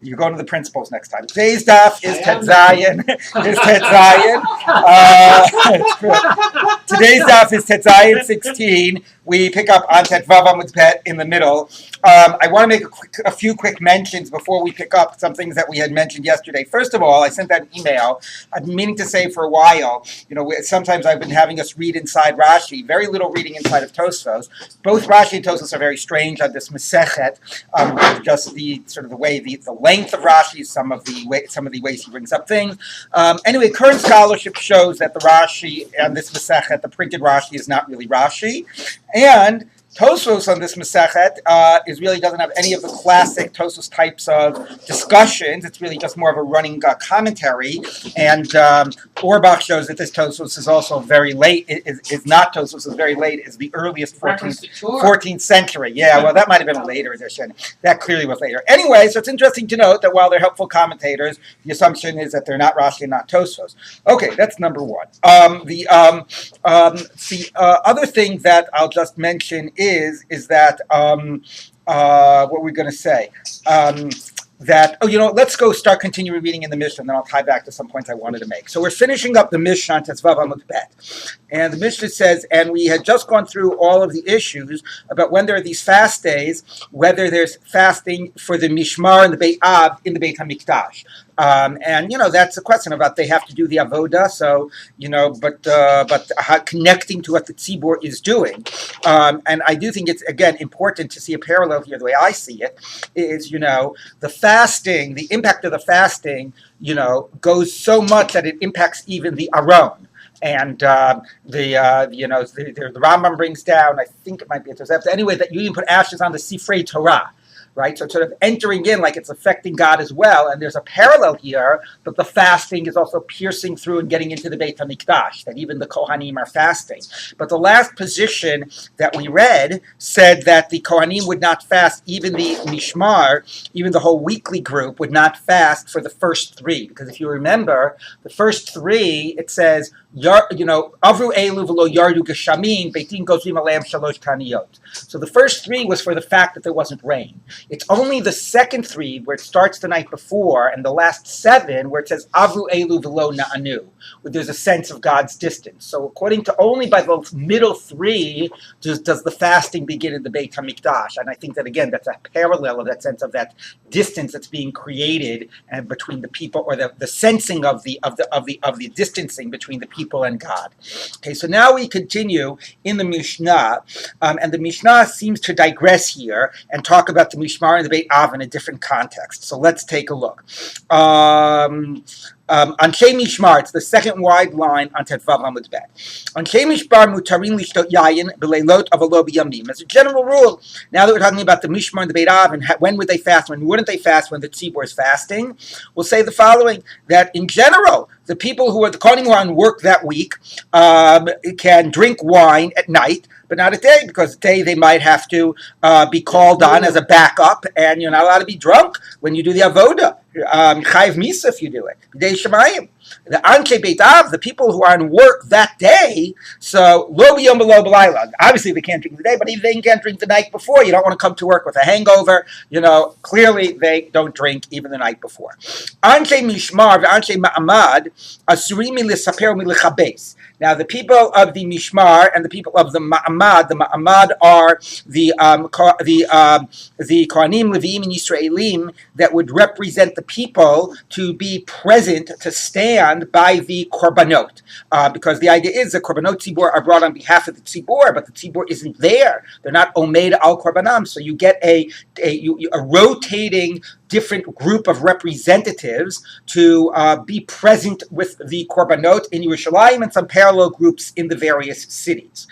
You're going to the principals next time. Today's daf is Tet Zayin. Today's daf is Tet Zayin 16. We pick up on Tet Vav Amud Bet in the middle. I want to make a few quick mentions before we pick up some things that we had mentioned yesterday. First of all, I sent that email. I've been meaning to say for a while, sometimes I've been having us read inside Rashi, very little reading inside of Tosfos. Both Rashi and Tosfos are very strange on this Masechet, just the sort of the way, the length of Rashi, some of the ways he brings up things. Anyway, current scholarship shows that the Rashi and this Masechet, the printed Rashi, is not really Rashi. And Tosfos on this Masechet really doesn't have any of the classic Tosfos types of discussions. It's really just more of a running commentary. And Orbach shows that this Tosfos is also very late. Is not Tosfos, is very late. Is the earliest 14th century. Yeah, well, that might have been a later edition. That clearly was later. Anyway, so it's interesting to note that while they're helpful commentators, the assumption is that they're not Rashi and not Tosfos. Okay, that's number one. The other thing that I'll just mention is that what we're going to say let's go start continuing reading in the Mishnah, and then I'll tie back to some points I wanted to make. So we're finishing up the Mishnah on Tetzvav Amud Bet, and the Mishnah says, and we had just gone through all of the issues about when there are these fast days, whether there's fasting for the Mishmar and the Beit Av in the Beit HaMikdash. That's a question about they have to do the avoda. So, but connecting to what the tzibur is doing. And I do think it's, again, important to see a parallel here. The way I see it is, the fasting, the impact of the fasting, goes so much that it impacts even the aron. And the Rambam brings down, I think it might be a Tosefta, anyway, that you even put ashes on the Sifrei Torah. Right, so it's sort of entering in like it's affecting God as well, and there's a parallel here, but the fasting is also piercing through and getting into the Beit HaMikdash, that even the Kohanim are fasting. But the last position that we read said that the Kohanim would not fast, even the Mishmar, even the whole weekly group would not fast for the first three, because if you remember, the first three, it says, Avru Elu v'lo yardu geshamim, Beitin gozrim aleim shalosh taniyot. So the first three was for the fact that there wasn't rain. It's only the second three where it starts the night before, and the last seven where it says Avru Elu v'lo na'anu, where there's a sense of God's distance. So according to only by the middle three does the fasting begin in the Beit HaMikdash, and I think that again that's a parallel of that sense of that distance that's being created and between the people, or the sensing of the distancing between the people and God. Okay, so now we continue in the Mishnah, and the Mishnah seems to digress here and talk about the Mishmar and the Beit Av in a different context. So let's take a look. Anshe Mishmar, it's the second wide line on Tetvav Amud Bet. Anshe Mishmar mutarin lishtot yayin b'leilot avalo b'yamim. As a general rule, now that we're talking about the Mishmar and the Beit Av and when would they fast, when wouldn't they fast, when the tzibur is fasting, we'll say the following, that in general, the people who are the Kohanim who are on work that week can drink wine at night, but not at day, because at day they might have to be called on as a backup, and you're not allowed to be drunk when you do the avoda. Chayiv misa if you do it. Day Shemayim. The Anshe Beit Av, the people who are on work that day, so lo b'yom v'lo b'layla. Obviously they can't drink the day, but even they can't drink the night before. You don't want to come to work with a hangover. Clearly they don't drink even the night before. Anshe Mishmar v'Anshe Ma'amad asurim mi'lesaper mi'lechabes. Now, the people of the Mishmar and the people of the Ma'amad are the Kohanim, Leviim, and Yisraelim that would represent the people to be present, to stand by the Korbanot. Because the idea is the Korbanot Tzibur are brought on behalf of the Tzibur, but the Tzibur isn't there. They're not Omed al Korbanam. So you get a rotating different group of representatives to be present with the Korbanot in Yerushalayim and some parallel groups in the various cities.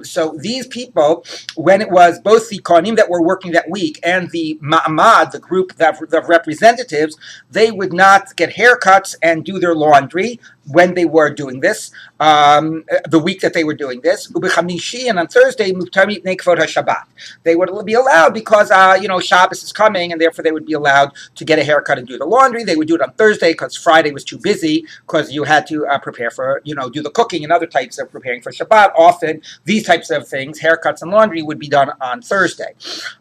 So these people, when it was both the Kohanim that were working that week and the Ma'amad, the group of representatives, they would not get haircuts and do their laundry when they were doing this, the week that they were doing this. Ubechamishi, and on Thursday, they would be allowed because, Shabbos is coming, and therefore they would be allowed allowed to get a haircut and do the laundry. They would do it on Thursday because Friday was too busy because you had to prepare for, do the cooking and other types of preparing for Shabbat. Often these types of things, haircuts and laundry, would be done on Thursday.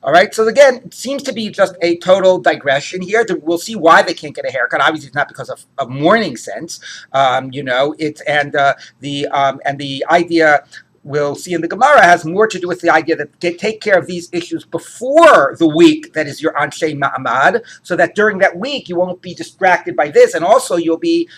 All right. So again, it seems to be just a total digression here. We'll see why they can't get a haircut. Obviously, it's not because of mourning sense. It's and the idea we'll see in the Gemara has more to do with the idea that they take care of these issues before the week that is your Anshe Ma'amad, so that during that week you won't be distracted by this, and also you'll be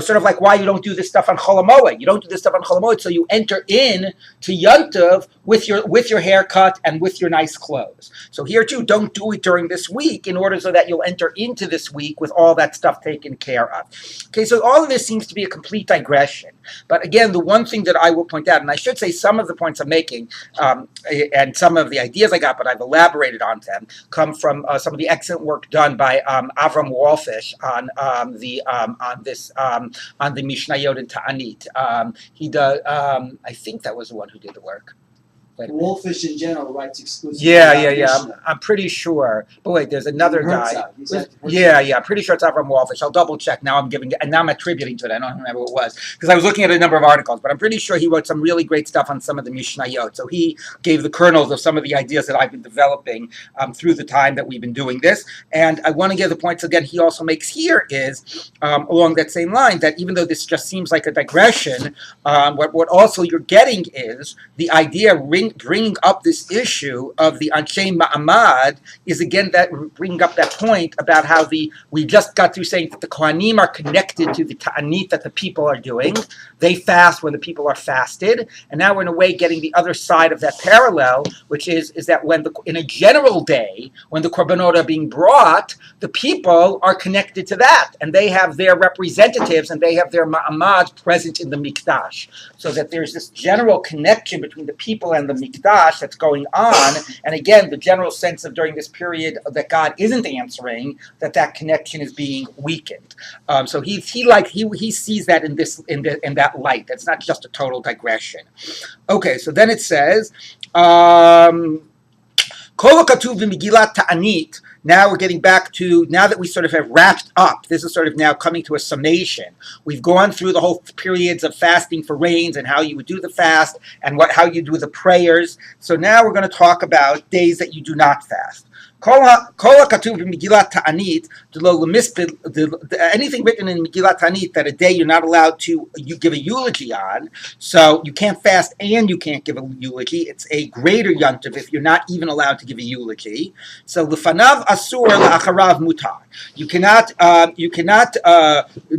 sort of like why you don't do this stuff on Chol HaMoed. You don't do this stuff on Chol HaMoed, so you enter in to Yontiv with your haircut and with your nice clothes. So here too, don't do it during this week in order so that you'll enter into this week with all that stuff taken care of. Okay, so all of this seems to be a complete digression. But again, the one thing that I will point out, and I should say some of the points I'm making and some of the ideas I got, but I've elaborated on them, come from some of the excellent work done by Avram Wallfish on the Mishnayot and Taanit. He does. I think that was the one who did the work. Wallfish in general writes exclusively. Yeah. I'm pretty sure. But wait, there's another guy. I'm pretty sure it's Avram Wallfish. I'll double check. Now I'm attributing to it. I don't remember what it was because I was looking at a number of articles, but I'm pretty sure he wrote some really great stuff on some of the Mishnayot. So he gave the kernels of some of the ideas that I've been developing through the time that we've been doing this. And I want to give the points again he also makes here is along that same line that even though this just seems like a digression, what also you're getting is the idea bringing up this issue of the Anshe Ma'amad is again that bringing up that point about how we just got through saying that the Kohanim are connected to the Taanit that the people are doing. They fast when the people are fasted, and now we're in a way getting the other side of that parallel, which is that in a general day when the korbanot are being brought, the people are connected to that, and they have their representatives and they have their Ma'amad present in the Mikdash, so that there's this general connection between the people and the Mikdash that's going on, and again, the general sense of during this period that God isn't answering, that connection is being weakened. So he sees that in that light. That's not just a total digression. Okay, so then it says, Kol HaKatuv v'Megillat Ta'anit. Now we're getting back to, now that we sort of have wrapped up, this is sort of now coming to a summation. We've gone through the whole periods of fasting for rains and how you would do the fast and how you do the prayers. So now we're going to talk about days that you do not fast. Anything written in Megillat Taanit that a day you're not allowed to give a eulogy on, so you can't fast and you can't give a eulogy. It's a greater yontiv if you're not even allowed to give a eulogy. So lefanav asur la'acharav mutar. You cannot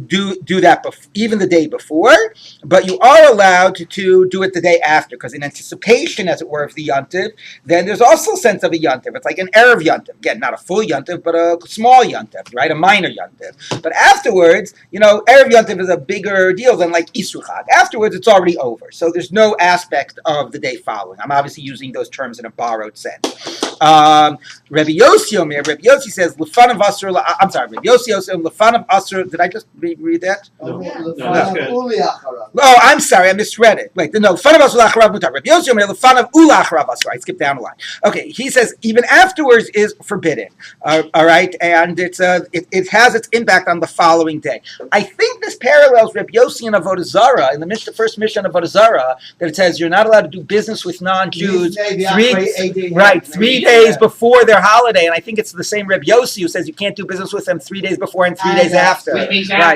do that even the day before, but you are allowed to do it the day after, because in anticipation, as it were, of the yontiv, then there's also a sense of a yontiv. It's like an erev yontiv. Again, not a full yontiv, but a small yontiv, right? A minor yontiv. But afterwards, erev yontiv is a bigger deal than like Isur Chag. Afterwards, it's already over. So there's no aspect of the day following. I'm obviously using those terms in a borrowed sense. Rabbi Yossi says, Lefanav Asur. I'm sorry, Rabbi Yossi says, Lefanav Asur. Did I just read that? No, that's good. Oh, I'm sorry, I misread it. Wait, no, Lefanav Asur Lacharav Mutar. Rabbi Yossi Lefanav Ulacharav Asur. I skipped down a line. Okay, he says even afterwards is forbidden. All right, and it has its impact on the following day. I think this parallels Rabbi Yossi and Avodah Zarah in the first mission of Avodah Zarah, that it says you're not allowed to do business with non-Jews 3 days before their holiday, and I think it's the same Rabbi Yossi who says you can't do business with them 3 days before and 3 days after.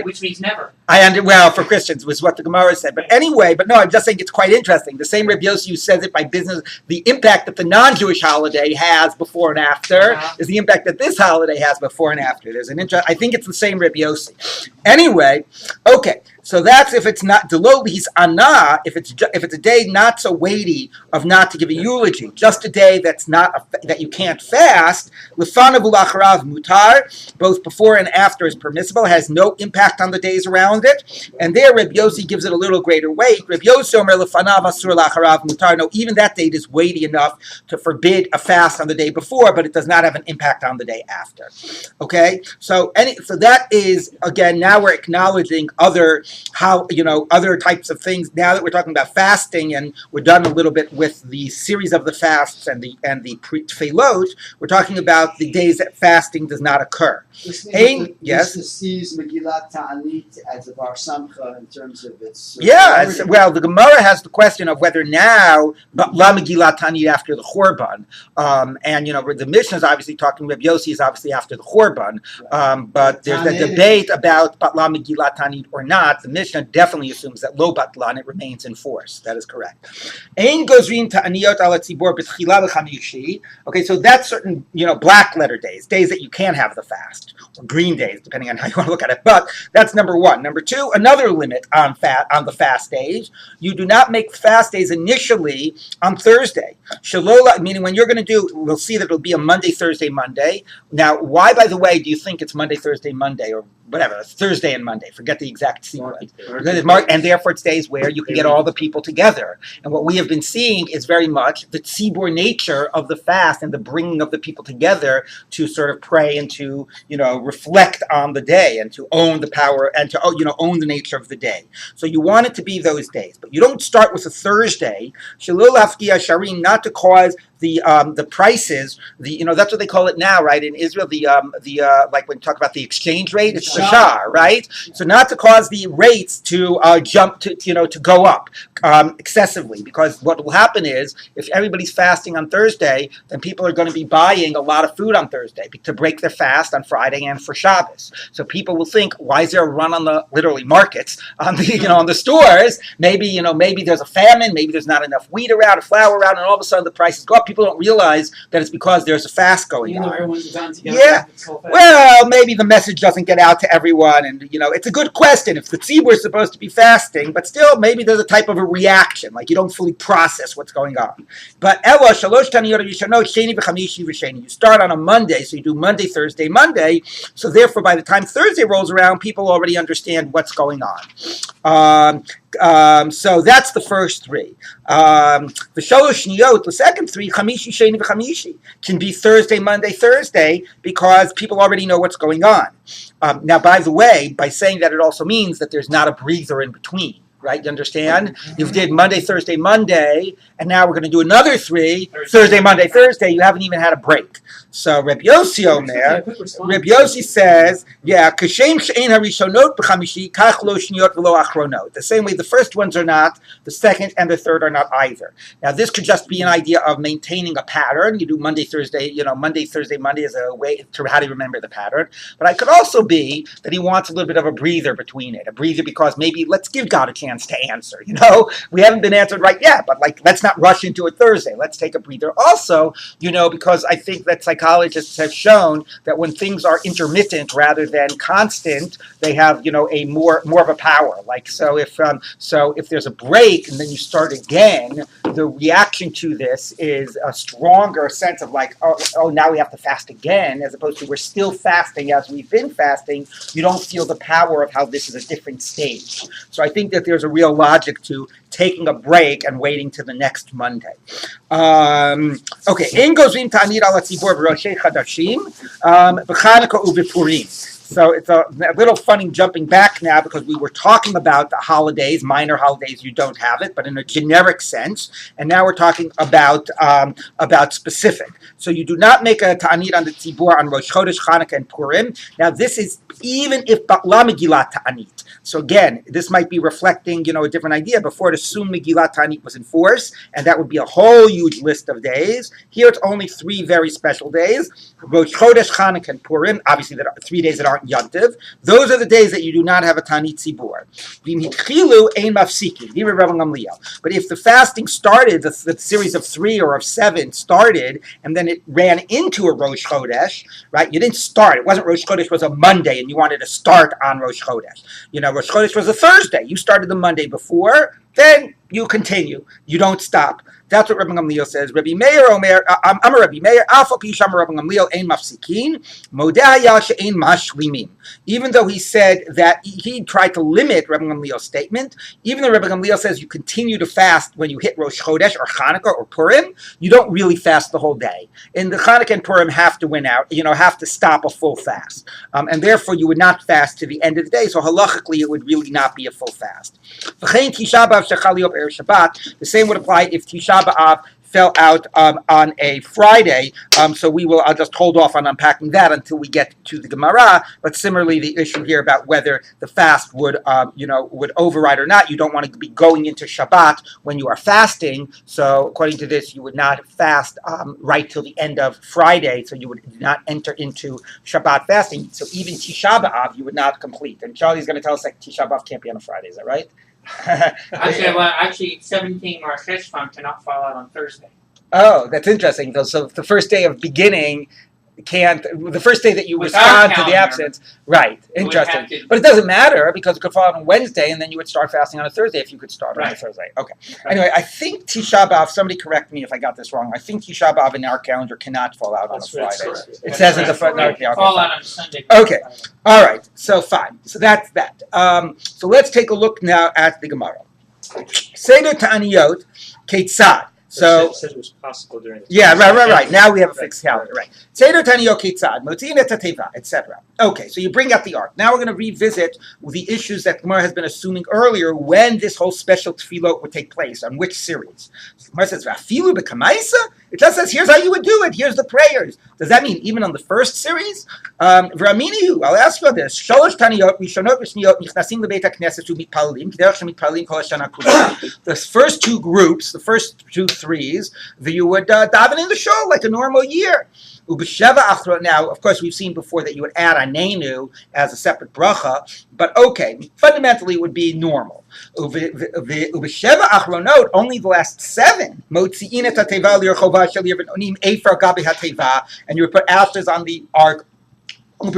Which means never. Well, for Christians was what the Gemara said. But anyway, I'm just saying it's quite interesting. The same Rabbi Yossi who says it by business, the impact that the non-Jewish holiday has before and after is the impact that this holiday has before and after. There's I think it's the same Rabbi Yossi. Anyway, okay. So that's if it's not delobis ana, if it's a day not so weighty of not to give a eulogy, just a day that you can't fast. Lefanav ulacharav mutar, both before and after is permissible, has no impact on the days around it. And there, Rabbi Yossi gives it a little greater weight. Rabbi Yossi omer lefanav asur lacharav mutar. No, even that date is weighty enough to forbid a fast on the day before, but it does not have an impact on the day after. Okay, so that is again. Now we're acknowledging other how, other types of things. Now that we're talking about fasting, and we're done a little bit with the series of the fasts and the tefillot, we're talking about the days that fasting does not occur. Yes. This sees Megillat Taanit as a Bar Samcha in terms of its. Well, the Gemara has the question of whether now La Megillat Taanit after the Chorban, and the Mishnah is obviously talking. Rabbi Yossi is obviously after the Chorban, but there's a debate about Batla Megillat Taanit or not. The Mishnah definitely assumes that Lo Batla and it remains in force. That is correct. Ein Gozrin Ta'aniyot Ala Tzibor B'Tchila B'Chamishi. Okay, so that's certain black letter days that you can have the fast, or green days, depending on how you want to look at it. But that's number one. Number two, another limit on the fast days. You do not make fast days initially on Thursday. Shalola, meaning when you're going to do, we'll see that it'll be a Monday, Thursday, Monday. Now, why, by the way, do you think it's Monday, Thursday, Monday, or whatever, it's Thursday and Monday? Forget the exact sequence. And therefore it's days where you can get all the people together. And what we have been seeing is very much the tzibur nature of the fast and the bringing of the people together to sort of pray and to, reflect on the day and to own the power and to, own the nature of the day. So you want it to be those days. But you don't start with a Thursday, shalul afkiya sharim, not to cause the prices, that's what they call it now, right? In Israel, like when you talk about the exchange rate, it's the shah, right? So not to cause the rates to jump to go up excessively, because what will happen is if everybody's fasting on Thursday, then people are going to be buying a lot of food on Thursday to break their fast on Friday and for Shabbos. So people will think, why is there a run on the literally markets on the on the stores? Maybe there's a famine, maybe there's not enough wheat around or flour around, and all of a sudden the prices go up. People don't realize that it's because there's a fast going on. Everyone's bound together. Yeah. Well, maybe the message doesn't get out to everyone, and it's a good question if the tzibur is supposed to be fasting, but still maybe there's a type of a reaction, like you don't fully process what's going on. But Ella shalosh taniyot rishonot sheni v'chamishi v'sheni. You start on a Monday, so you do Monday, Thursday, Monday. So therefore, by the time Thursday rolls around, people already understand what's going on. So that's the first three. The shalosh niyot, the second three, chamishi, sheni, v'chamishi, can be Thursday, Monday, Thursday, because people already know what's going on. Now, by the way, by saying that, it also means that there's not a breather in between. Right, you understand? You did Monday, Thursday, Monday, and now we're going to do another three, Thursday, Monday, Thursday. You haven't even had a break. So Rabbi Yossi Omer, Rabbi Yossi says, Kashem she'ein harishonot b'chamishi, kach lo shniyot v'lo achronot. The same way the first ones are not, the second and the third are not either. Now this could just be an idea of maintaining a pattern. You do Monday, Thursday, Monday, Thursday, Monday is a way to how to remember the pattern. But it could also be that he wants a little bit of a breather between it. A breather because maybe let's give God a chance to answer. We haven't been answered right yet, but let's not rush into it Thursday. Let's take a breather. Also, because I think that psychologists have shown that when things are intermittent rather than constant, they have a more of a power. So if there's a break and then you start again, the reaction to this is a stronger sense of now we have to fast again, as opposed to we're still fasting as we've been fasting. You don't feel the power of how this is a different stage. So I think that there's a real logic to taking a break and waiting to the next Monday. Okay. Ein gozrim ta'anit ala tzibur b'roshei chadashim b'Chanukah u'b'Purim. So it's a little funny jumping back now because we were talking about the holidays, minor holidays, you don't have it, but in a generic sense. And now we're talking about specific. So you do not make a ta'anit on the tzibur on Rosh Chodesh, Chanukah, and Purim. Now this is even if Batla Megillat Ta'anit. So again, this might be reflecting, a different idea. Before it assumed Megillat Ta'anit was in force, and that would be a whole huge list of days. Here it's only three very special days. Rosh Chodesh, Chanukah, and Purim. Obviously, there are 3 days that aren't Yontiv. Those are the days that you do not have a Ta'anit Tzibur. But if the fasting started, the series of 3 or of 7 started, and then it ran into a Rosh Chodesh, right? You didn't start. It wasn't Rosh Chodesh, it was a Monday, and you wanted to start on Rosh Chodesh. Rosh Chodesh was a Thursday. You started the Monday before, then you continue. You don't stop. That's what Rabbi Gamliel says. Rabbi Meir Omer, I'm a Rabbi Meir, Alpha Pisham Rabbi Gamliel Ein Mafsikin, Modeh Hayal She'ein Mashlimim. Even though he said that he tried to limit Rabbi Gamliel's statement, even though Rabbi Gamliel says you continue to fast when you hit Rosh Chodesh or Hanukkah or Purim, you don't really fast the whole day. And the Hanukkah and Purim have to win out, have to stop a full fast. And therefore you would not fast to the end of the day, so halachically it would really not be a full fast. The same would apply if Tisha B'Av fell out on a Friday. So I'll just hold off on unpacking that until we get to the Gemara. But similarly, the issue here about whether the fast would override or not, you don't want to be going into Shabbat when you are fasting. So according to this, you would not fast right till the end of Friday. So you would not enter into Shabbat fasting. So even Tisha B'Av, you would not complete. And Charlie's going to tell us that Tisha B'Av can't be on a Friday. Is that right? Actually, 17 Mar Cheshvan cannot fall out on Thursday. Oh, that's interesting. So the first day of beginning the first day that you respond to the absence, right? Interesting. But it doesn't matter because it could fall on Wednesday and then you would start fasting on a Thursday if you could start on a Thursday. Okay. Right. Anyway, I think Tisha B'Av, somebody correct me if I got this wrong. I think Tisha B'Av in our calendar cannot fall out on a Friday. It says in the footnote. Okay, fall out on Sunday. Okay. All right. So fine. So that's that. So let's take a look now at the Gemara. Seder Ta'aniyot Ketzad. So it said it was possible during the right. Now we have a fixed calendar, right? Seder Ta'aniyot Ketzad, Motzin et HaTeva, etc. Okay, so you bring out the ark. Now we're going to revisit the issues that Gemara has been assuming earlier when this whole special tefillot would take place, on which series. So Gemara says, V'afilu b'kamaisa? It just says, here's how you would do it. Here's the prayers. Does that mean even on the first series? V'raminihu, I'll ask you this. Sholosh Ta'aniyot, Rishonot V'shniyot, Nichnasim L'beit HaKnesset U'mitpalalim, K'derech Shemitpalalim Kol HaShana Kula. The first two groups, the first two threes, you would daven in the shul like a normal year. Now, of course, we've seen before that you would add anenu as a separate bracha, but okay, fundamentally it would be normal. Only the last 7. And you would put ashes on the ark. And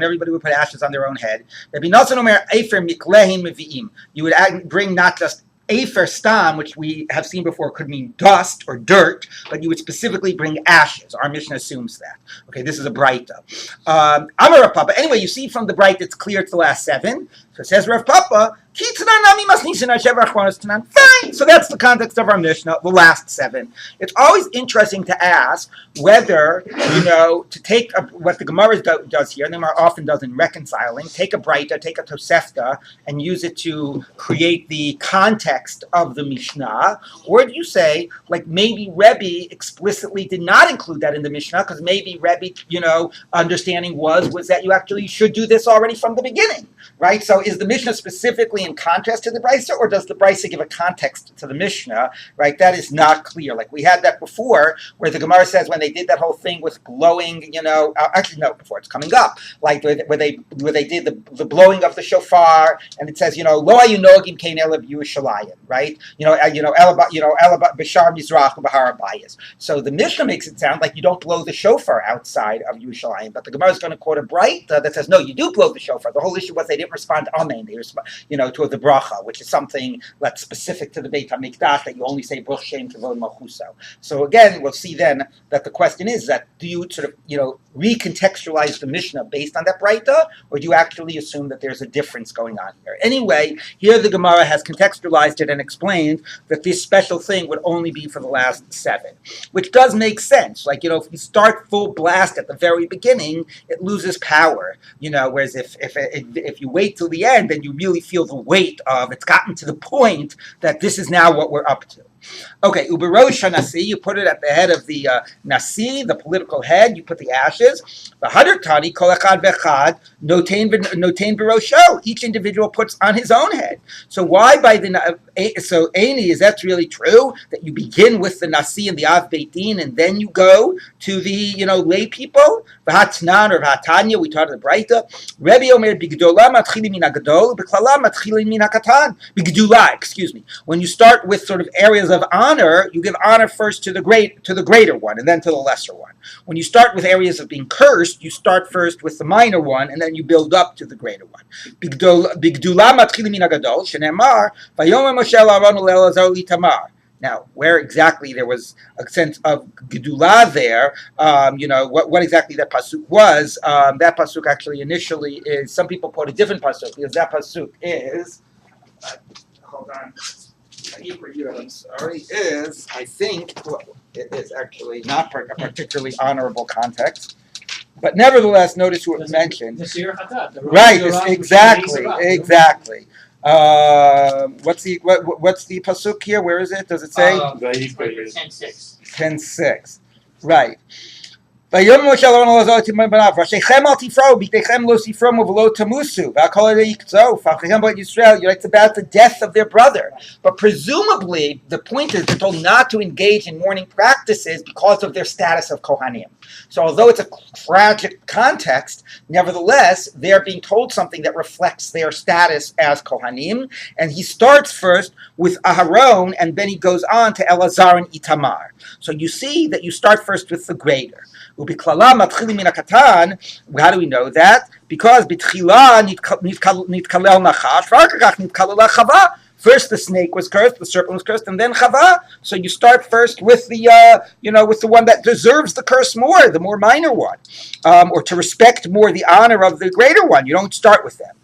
everybody would put ashes on their own head. You would bring not just Afer Stam, which we have seen before, could mean dust or dirt, but you would specifically bring ashes. Our Mishnah assumes that. Okay, this is a Braita. Amar Rav Papa. Anyway, you see from the Braita it's clear it's the last 7. So it says Rav Papa, fine. So that's the context of our Mishnah, the last 7. It's always interesting to ask whether, to take what the Gemara does here, and the Gemara often does in reconciling, take a Braita, take a Tosefta, and use it to create the context of the Mishnah, or do you say, like maybe Rabbi explicitly did not include that in the Mishnah, because maybe Rabbi, understanding was that you actually should do this already from the beginning, right? So is the Mishnah specifically in contrast to the Brisa, or does the Brisa give a context to the Mishnah, right? That is not clear. Like we had that before, where the Gemara says when they did that whole thing with blowing, before it's coming up, like where they did the blowing of the shofar, and it says, lo ayunogim kein elab Yerushalayim, right? Elab b'shar mizrach b'har abayis. So the Mishnah makes it sound like you don't blow the shofar outside of Yerushalayim, but the Gemara is going to quote a Braita that says no, you do blow the shofar. The whole issue was they didn't respond Amen. They respond, to the bracha, which is something that's specific to the Beit HaMikdash that you only say Baruch Shem Kavod Malchuso. So again, we'll see then that the question is that do you sort of recontextualize the Mishnah based on that Braita, or do you actually assume that there's a difference going on here? Anyway, here the Gemara has contextualized it and explained that this special thing would only be for the last 7, which does make sense. Like if you start full blast at the very beginning, it loses power. Whereas if you wait till the end, then you really feel the weight of it's gotten to the point that this is now what we're up to. Okay, Uberosh Nasi, you put it at the head of the Nasi, the political head, you put the ashes. The Hadar Tani, Kol Echad Vechad, Notain Berosho, each individual puts on his own head. So why so Aini, is that really true? That you begin with the Nasi and the Av Beit Din, and then you go to the, lay people? V'hatnan or V'hatanya, we taught the Braita. Rebbe Omer, B'gdola matchili min ha'gadol, B'klala matchili min ha'katan. B'gdula, excuse me. When you start with sort of areas of honor, you give honor first to the greater one, and then to the lesser one. When you start with areas of being cursed, you start first with the minor one, and then you build up to the greater one. Bigdula matchilim min hagadol, shenemar, vayomer Moshe Aaron leElazar Itamar. Now, where exactly there was a sense of gedula there, what exactly that pasuk was. That pasuk actually initially is. Some people quote a different pasuk because that pasuk is. Hold on. I'm sorry. Is I think it is actually not a particularly honorable context, but nevertheless, notice who it mentioned. Right. Exactly. What's the pasuk here? Where is it? Does it say? 10:6. 10:6. Right. Vayomer Moshe Aaron leElazar banav, Rashechem al tifro, bitechem lo sifromu v'lo tamusu, v'akol yikzo, v'achechem b'nei Yisrael. It's about the death of their brother. But presumably, the point is they're told not to engage in mourning practices because of their status of Kohanim. So although it's a tragic context, nevertheless, they're being told something that reflects their status as Kohanim. And he starts first with Aharon, and then he goes on to Elazar and Itamar. So you see that you start first with the greater. How do we know that? Because first the snake was cursed, the serpent was cursed, and then Chava. So you start first with the with the one that deserves the curse more, the more minor one, or to respect more the honor of the greater one. You don't start with them.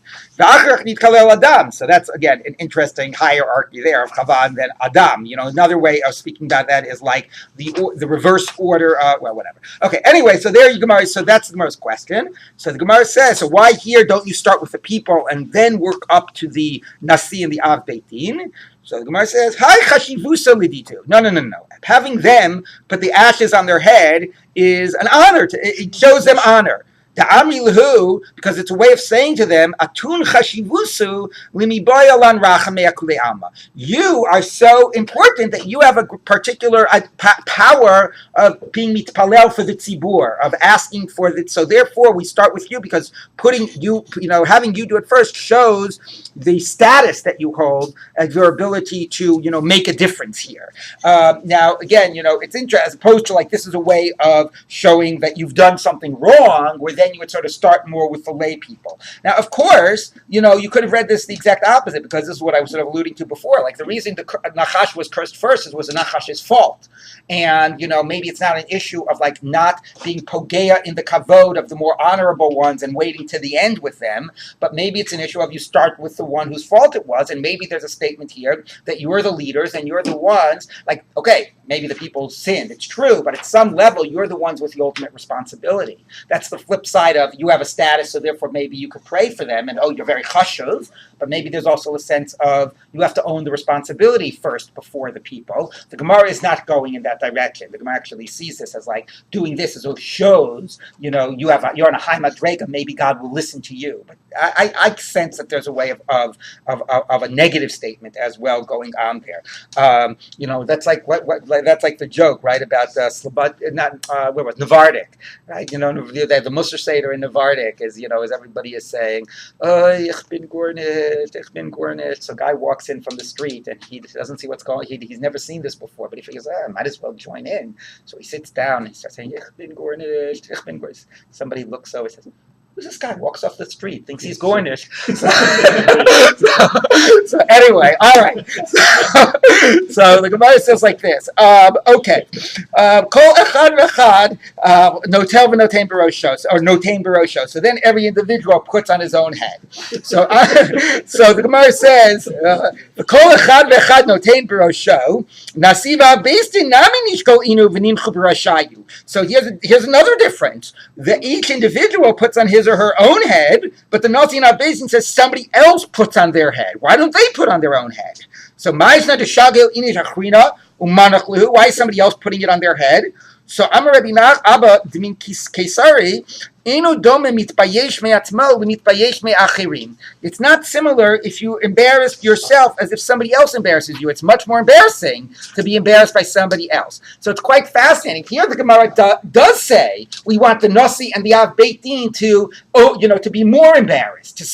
So that's again an interesting hierarchy there of Chava and then Adam. Another way of speaking about that is like the reverse order. Whatever. Okay. Anyway, so there you Gemara. So that's the Gemara's question. So the Gemara says, so why here don't you start with the people and then work up to the Nasi and the Av Beit Din? So the Gemara says, "Hi chashivusa liditu." No. Having them put the ashes on their head is an honor. It shows them honor. Ta'amilhu, because it's a way of saying to them, Atun chashivusu limiboyalan rachamei akule alma. You are so important that you have a particular power of being mitpalel for the tzibur, of asking for it. So therefore, we start with you because putting you, having you do it first shows the status that you hold and your ability to, make a difference here. Now, again, it's interesting as opposed to like this is a way of showing that you've done something wrong, where then you would sort of start more with the lay people. Now, of course, you could have read this the exact opposite because this is what I was sort of alluding to before. Like the reason the Nachash was cursed first was the Nachash's fault. And, maybe it's not an issue of like not being pogeya in the kavod of the more honorable ones and waiting to the end with them, but maybe it's an issue of you start with the one whose fault it was, and maybe there's a statement here that you're the leaders and you're the ones, like, okay, maybe the people sinned, it's true, but at some level, you're the ones with the ultimate responsibility. That's the flip side of you have a status, so therefore maybe you could pray for them, and you're very chashuv, but maybe there's also a sense of you have to own the responsibility first before the people. The Gemara is not going in that direction. The Gemara actually sees this as like doing this as shows, you're on a high madrega, maybe God will listen to you. But I sense that there's a way of a negative statement as well going on there. That's like that's like the joke, right, about Navardik, right? The Musar Seder in Navardik is, as everybody is saying, ich bin gornish. So a guy walks in from the street and he doesn't see what's going on. He's never seen this before, but he figures, I might as well join in. So he sits down and he starts saying, ich bin gornish. Somebody looks over and says, who's this guy? Walks off the street, thinks he's Gornish. So anyway, all right. So the Gemara says like this. Okay. Kol echad v'echad notel v'notein barosho, or notein barosho. So then every individual puts on his own head. So the Gemara says, Kol echad v'echad notein barosho nasiva beistin nami nishkol inu v'nimchu barashayu. So here's another difference. That each individual puts on his or her own head, but the Nasi and Basin says somebody else puts on their head. Why don't they put on their own head? So why is somebody else putting it on their head? So Amar Rabbi Nach Abba Dimin Kesari It's not similar if you embarrass yourself as if somebody else embarrasses you. It's much more embarrassing to be embarrassed by somebody else. So it's quite fascinating. Here the Gemara does say we want the Nasi and the Av Beit Din to be more embarrassed, to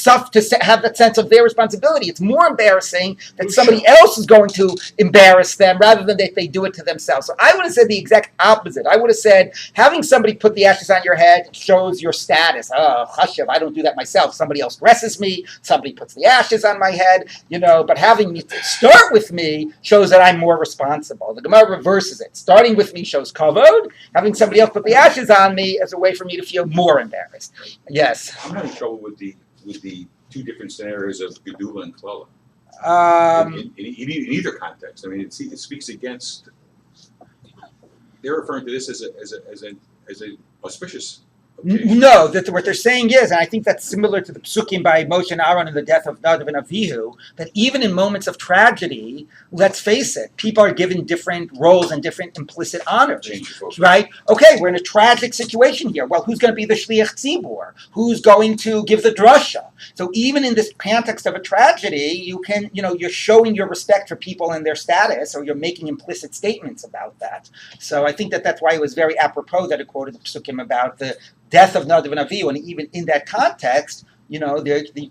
have that sense of their responsibility. It's more embarrassing that somebody else is going to embarrass them rather than that they do it to themselves. So I would have said the exact opposite. I would have said having somebody put the ashes on your head shows your status. Oh, Hashem, I don't do that myself. Somebody else dresses me. Somebody puts the ashes on my head. But having me start with me shows that I'm more responsible. The Gemara reverses it. Starting with me shows kavod. Having somebody else put the ashes on me is a way for me to feel more embarrassed. Yes. I'm having trouble with the two different scenarios of Gedula and Klala. In either context. I mean, it speaks against. They're referring to this as an auspicious occasion. No, that what they're saying is, and I think that's similar to the psukim by Moshe and Aaron and the death of Nadav and Avihu, that even in moments of tragedy, let's face it, people are given different roles and different implicit honors, right? Okay, we're in a tragic situation here. Well, who's going to be the shliach tzibur? Who's going to give the drasha? So even in this context of a tragedy, you can, you're showing your respect for people and their status, or you're making implicit statements about that. So I think that's why it was very apropos that it quoted the psukim about the death of Nadav and Avihu, and even in that context, you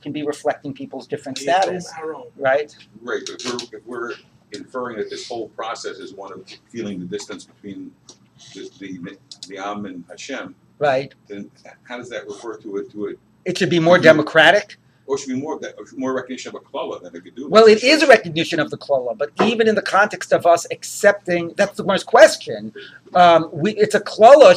can be reflecting people's different status, right? Right, but if we're inferring that this whole process is one of feeling the distance between the Am and Hashem, right? Then how does that refer to it? It should be more democratic. Or should be more recognition of a klala than a gedula. Well, it is a recognition of the klala, but even in the context of us accepting, that's the first question. It's a klala,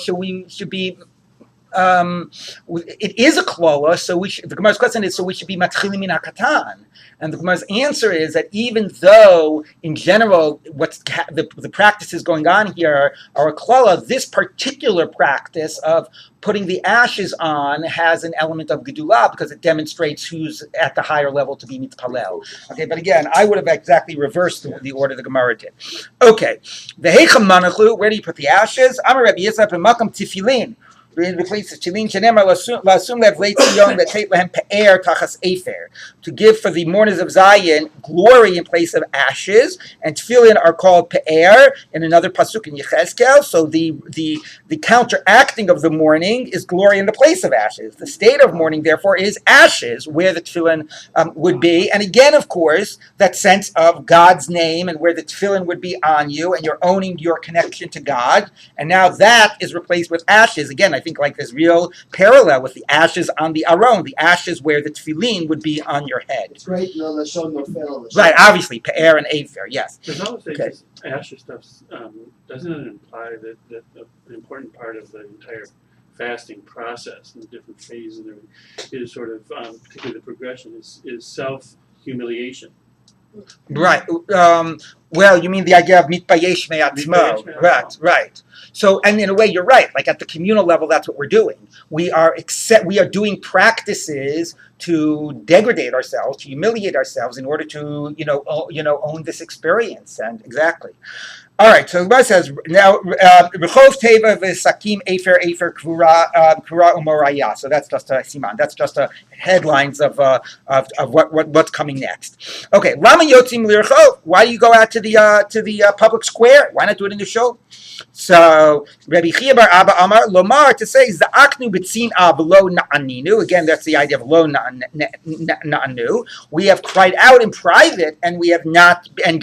it is a klola, so the Gemara's question is, so we should be matchilim min hakatan. And the Gemara's answer is that even though, in general, the practices going on here are a klola, this particular practice of putting the ashes on has an element of gedula because it demonstrates who's at the higher level to be mitpalel. Okay, but again, I would have exactly reversed the order the Gemara did. Okay, the heicham manachlu, where do you put the ashes? Amar Rabbi Yitzchak b'makam tifilin. To give for the mourners of Zion glory in place of ashes, and tefillin are called pe'er in another pasuk in Yechezkel. So the counteracting of the mourning is glory in the place of ashes. The state of mourning, therefore, is ashes, where the tefillin would be. And again, of course, that sense of God's name and where the tefillin would be on you, and you're owning your connection to God. And now that is replaced with ashes. Again, I think like this real parallel with the ashes on the aron, the ashes where the tefillin would be on your head. It's great, no lashon, no fel. Right, obviously, pe'er and afer, yes. There's always Okay. this ashes stuff. Doesn't it imply that an important part of the entire fasting process and the different phases and everything is sort of, particularly the progression, is self-humiliation? Right. Well, you mean the idea of mitbayesh me'atzmo. Right. So, and in a way, you're right. Like at the communal level, that's what we're doing. We are doing practices to degrade ourselves, to humiliate ourselves in order to, own this experience. And exactly. All right, so the Rabbi says now Rechov Teva v'Sakim Efer Kvura Umoraya. So that's just a siman. That's just a headlines of what's coming next. Okay, Lama Yotzim Lirchov. Why do you go out to the public square? Why not do it in the show? So Rabbi Chia bar Abba Amar Lomar to say Za'aknu b'tzin v'lo na'aninu. Again, that's the idea of lo na'anu. We have cried out in private, and we have not, and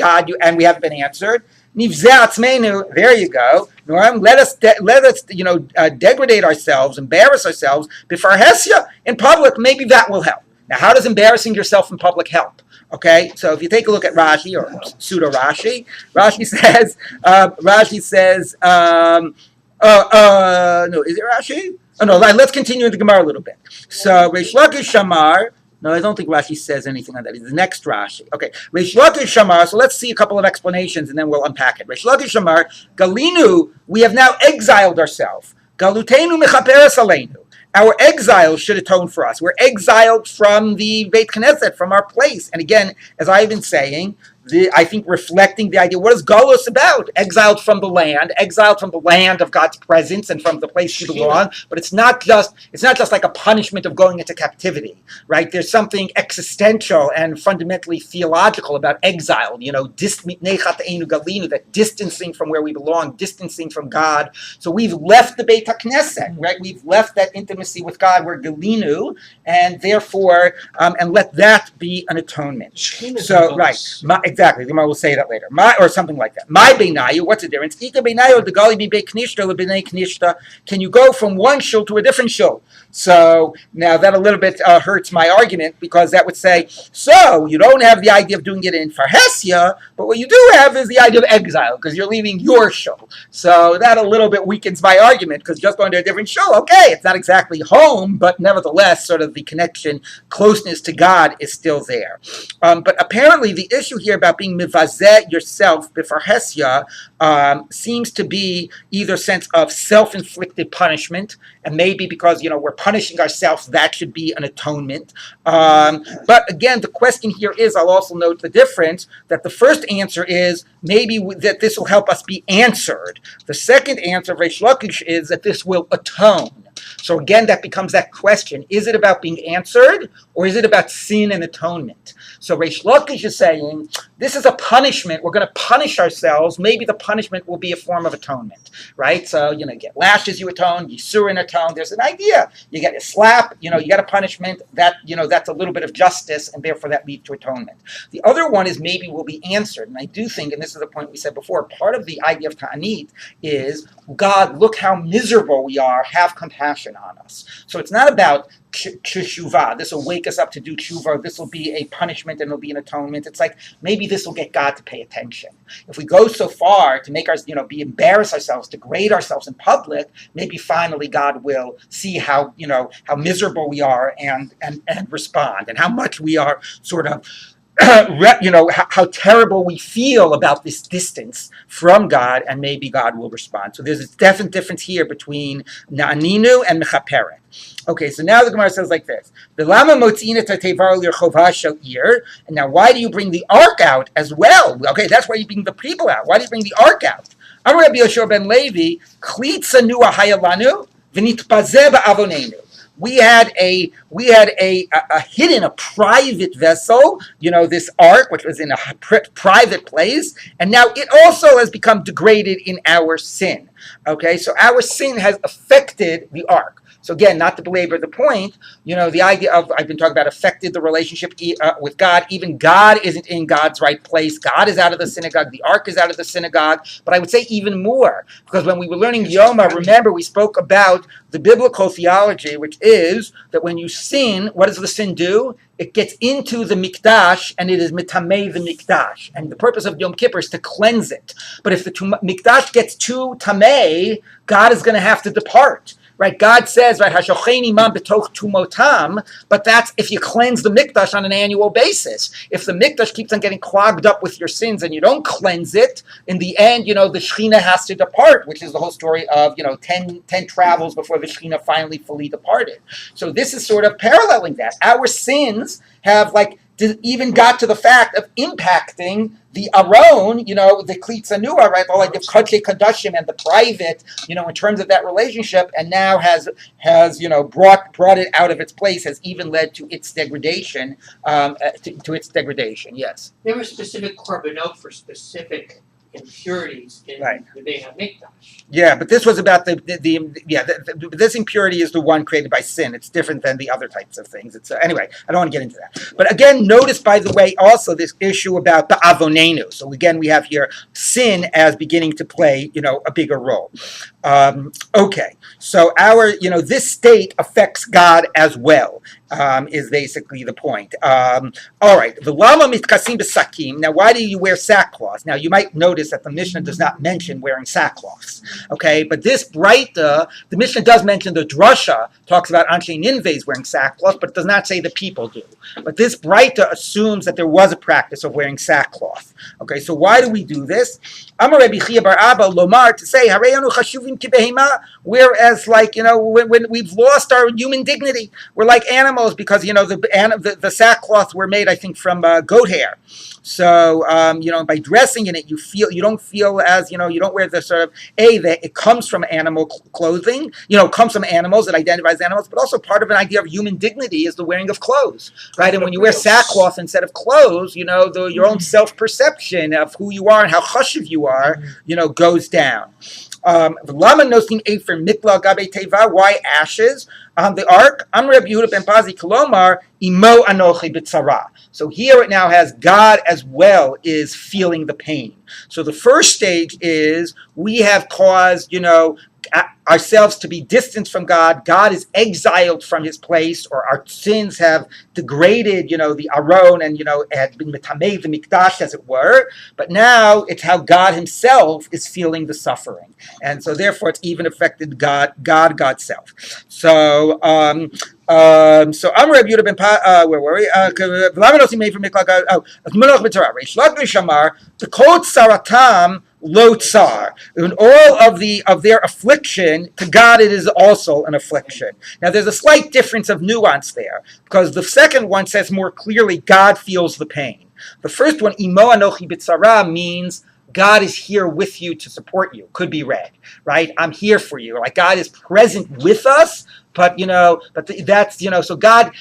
we haven't been answered. There you go. Let us degrade ourselves, embarrass ourselves before Hesia in public. Maybe that will help. Now, how does embarrassing yourself in public help? Okay, so if you take a look at Rashi or pseudo Rashi, Rashi says, no, is it Rashi? Oh no, let's continue the Gemara a little bit. So Reish Lakish Shamar. No, I don't think Rashi says anything on that. It's the next Rashi. Okay. Reish Lakish Shamar. So let's see a couple of explanations and then we'll unpack it. Reish Lakish Shamar. Galinu, we have now exiled ourselves. Galutenu mechaperes aleinu. Our exile should atone for us. We're exiled from the Beit Knesset, from our place. And again, as I've been saying, I think reflecting the idea, what is Galus about? Exiled from the land of God's presence and from the place you belong. But it's not just like a punishment of going into captivity, right? There's something existential and fundamentally theological about exile, that distancing from where we belong, distancing from God. So we've left the Beit HaKnesset, right? We've left that intimacy with God, we're Galinu, and therefore, and let that be an atonement. So, right, exactly, the Gemara will say that later. Or something like that. My Beinayu, what's the difference? Ika Beinayu, the Gali be Beit Knishta, le B'nai Knishta. Can you go from one shul to a different shul? So now that a little bit hurts my argument, because that would say, so you don't have the idea of doing it in Farhesia, but what you do have is the idea of exile, because you're leaving your shul. So that a little bit weakens my argument, because just going to a different shul, okay, it's not exactly home, but nevertheless, sort of the connection, closeness to God is still there. But apparently the issue here about being mivazeh yourself, b'farhesia, seems to be either sense of self-inflicted punishment, and maybe because, we're punishing ourselves, that should be an atonement. But again, the question here is, I'll also note the difference, that the first answer is maybe that this will help us be answered. The second answer of Reish Lakish is that this will atone. So again, that becomes that question. Is it about being answered, or is it about sin and atonement? So Reish Lakish is saying, this is a punishment. We're going to punish ourselves. Maybe the punishment will be a form of atonement, right? So, you get lashes, you atone, yisurin atone. There's an idea. You get a slap, you get a punishment. That, that's a little bit of justice, and therefore that leads to atonement. The other one is maybe will be answered. And I do think, and this is a point we said before, part of the idea of Taanit is, God, look how miserable we are, have compassion on us. So it's not about teshuvah. This will wake us up to do teshuvah. This will be a punishment and it'll be an atonement. It's like maybe this will get God to pay attention. If we go so far to make us, embarrass ourselves, degrade ourselves in public, maybe finally God will see how miserable we are and respond, and how much we are sort of how terrible we feel about this distance from God, and maybe God will respond. So there's a definite difference here between Na'aninu and Mechaperet. Okay, so now the Gemara says like this: and now why do you bring the ark out as well? Okay, that's why you bring the people out. Why do you bring the ark out? Amar Rabbi Yoshua ben Levi, klitza nua hayalanu v'nitpazeh ba'avonenu. We had a hidden, a private vessel, this ark, which was in a private place, and now it also has become degraded in our sin. Okay, so our sin has affected the ark. So again, not to belabor the point, the idea of, I've been talking about, affected the relationship with God. Even God isn't in God's right place. God is out of the synagogue. The ark is out of the synagogue. But I would say even more, because when we were learning Yoma, remember we spoke about the biblical theology, which is that when you sin, what does the sin do? It gets into the mikdash, and it is mitamei the mikdash. And the purpose of Yom Kippur is to cleanse it. But if the mikdash gets too tamei, God is going to have to depart. Right, God says, right, Hashocheni mam betoch tumotam, but that's if you cleanse the mikdash on an annual basis. If the mikdash keeps on getting clogged up with your sins and you don't cleanse it, in the end, the Shekhinah has to depart, which is the whole story of, 10 travels before the Shekhinah finally fully departed. So this is sort of paralleling that. Our sins have even got to the fact of impacting the aron, the klitzanua, right? The idea of kache kadashim and the private, in terms of that relationship, and now has brought it out of its place, has even led to its degradation, to its degradation. Yes. There were specific korbanot for specific impurities in the Beit HaMikdash. Yeah, but this was about this impurity is the one created by sin. It's different than the other types of things. It's anyway, I don't want to get into that. But again, notice, by the way, also this issue about the avonenu. So again, we have here sin as beginning to play, a bigger role. Okay, so our, this state affects God as well. Is basically the point. All right. V'lama mitkasim b'sakim. Now, why do you wear sackcloth? Now, you might notice that the Mishnah does not mention wearing sackcloths. Okay, but this Breita, the Mishnah does mention the drasha talks about Anshe Ninvehs wearing sackcloth, but it does not say the people do. But this Breita assumes that there was a practice of wearing sackcloth. Okay, so why do we do this? Amar Rabbi Chia bar Abba lomar, to say harayanu chashuvim Nashim ki behema. Whereas, like, when we've lost our human dignity, we're like animals because, the sackcloth were made, I think, from goat hair. So, by dressing in it, you don't feel as, you don't wear the sort of, that it comes from animal clothing, comes from animals, it identifies animals, but also part of an idea of human dignity is the wearing of clothes, right? And when you wear sackcloth instead of clothes, your own self-perception of who you are and how chashuv you are, goes down. Why ashes on the ark? Rabbi Yehuda ben Pazi Kolomar imo anochi b'tzara. So here it now has God as well is feeling the pain. So the first stage is we have caused, ourselves to be distanced from God. God is exiled from his place, or our sins have degraded, the Aron, and, had been metamei the mikdash, as it were. But now it's how God himself is feeling the suffering. And so therefore it's even affected God's self. So, Amr Rabbi Yehuda ben where were we? The Kol Saratam Lo Tsar. In all of their affliction, to God it is also an affliction. Now there's a slight difference of nuance there, because the second one says more clearly God feels the pain. The first one, Imo Anochi B'Tzara, means God is here with you to support you. Could be read, right? I'm here for you. Like God is present with us, but that's so God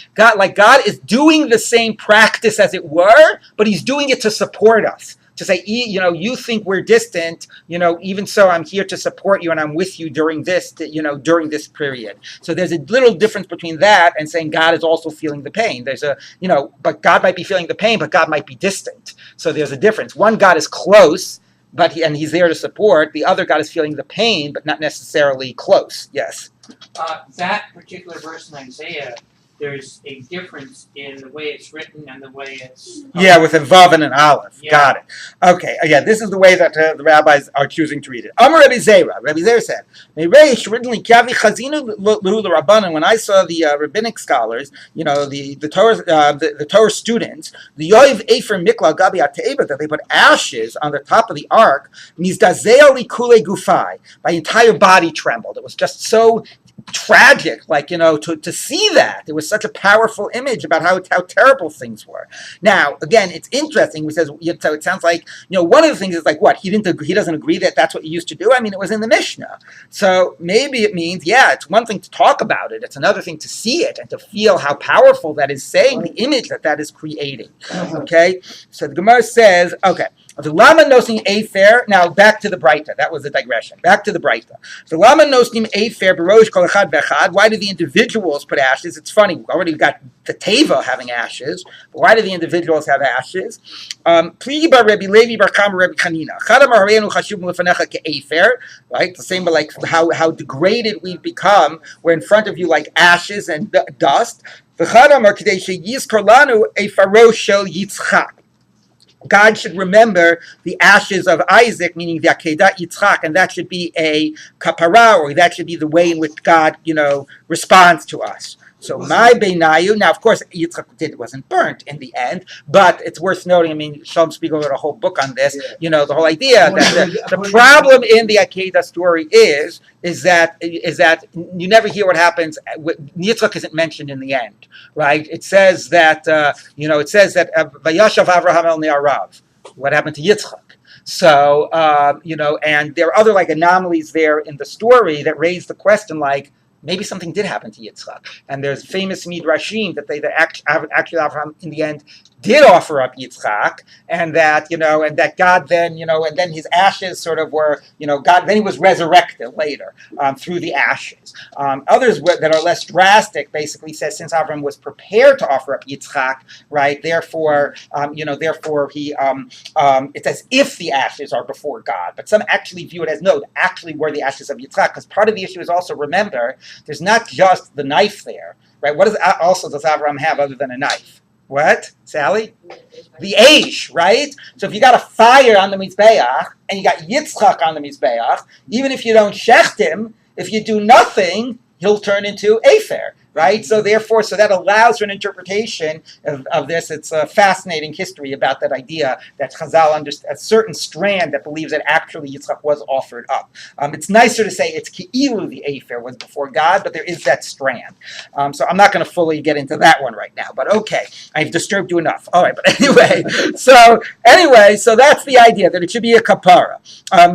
is doing the same practice, as it were, but he's doing it to support us. To say, you think we're distant, even so I'm here to support you and I'm with you during this period. So there's a little difference between that and saying God is also feeling the pain. There's but God might be feeling the pain, but God might be distant. So there's a difference. One God is close, and he's there to support. The other God is feeling the pain, but not necessarily close. Yes. That particular verse in Isaiah, there's a difference in the way it's written and the way it's... Yeah, with a vav and an aleph. Yeah. Got it. Okay, this is the way that the rabbis are choosing to read it. Amar Rabbi Zera. Rabbi Zera said, when I saw the rabbinic scholars, the Torah students, the Yoiv Efer Mikla Gabi Ateiba, that they put ashes on the top of the ark, Mizdazeo Likule Gufai. My entire body trembled. It was just so tragic, to see that. It was such a powerful image about how terrible things were. Now, again, it's interesting. So it sounds like, one of the things is like, what? He doesn't agree that that's what you used to do? I mean, it was in the Mishnah. So maybe it means, it's one thing to talk about it. It's another thing to see it and to feel how powerful that is saying, the image that is creating. Okay? So the Gemara says, okay, the Lama Nosing Afer, now back to the Breita. That was the digression. Back to the Breita. The Lama Nosing Afer, Barosh Kol Echad Vechad. Why do the individuals put ashes? It's funny, we already got the Teva having ashes, but why do the individuals have ashes? Pligi Bar Rabbi Levi Bar Kama Rabbi Chanina. Chadam Hareinu Chashuv Lefanecha Ke'afer. Right? The same, but like how degraded we've become. We're in front of you like ashes and dust. V'chadam Har K'dei Sheyizkor Lanu Efaro Shel Yitzchak. God should remember the ashes of Isaac, meaning the Akedah Yitzchak, and that should be a kapara, or that should be the way in which God, responds to us. So my beinayu. Now, of course, Yitzchak wasn't burnt in the end, but it's worth noting. I mean, Shalom Spiegel wrote a whole book on this. The whole idea that the problem in the Akedah story is that you never hear what happens. Yitzchak isn't mentioned in the end, right? It says that Vayashav Avraham el Ne'arav. What happened to Yitzchak? So and there are other anomalies there in the story that raise the question maybe something did happen to Yitzchak. And there's famous midrashim that actually Abraham in the end did offer up Yitzchak, and that God then, and then his ashes sort of were, God, then he was resurrected later through the ashes. Others that are less drastic basically says since Abraham was prepared to offer up Yitzchak, right, therefore he, it's as if the ashes are before God. But some actually view it as no, actually were the ashes of Yitzchak, because part of the issue is also, remember, there's not just the knife there, right? What does Abraham have other than a knife? What, Sally? The Aish, right? So if you got a fire on the Mizbeach, and you got Yitzchak on the Mizbeach, even if you don't shecht him, if you do nothing, he'll turn into Afer, right? So therefore, so that allows for an interpretation of this. It's a fascinating history about that idea that Chazal understands a certain strand that believes that actually Yitzchak was offered up. It's nicer to say it's Ki'ilu the Afer was before God, but there is that strand. So I'm not going to fully get into that one right now, but okay, I've disturbed you enough. All right, but anyway, so that's the idea, that it should be a kapara.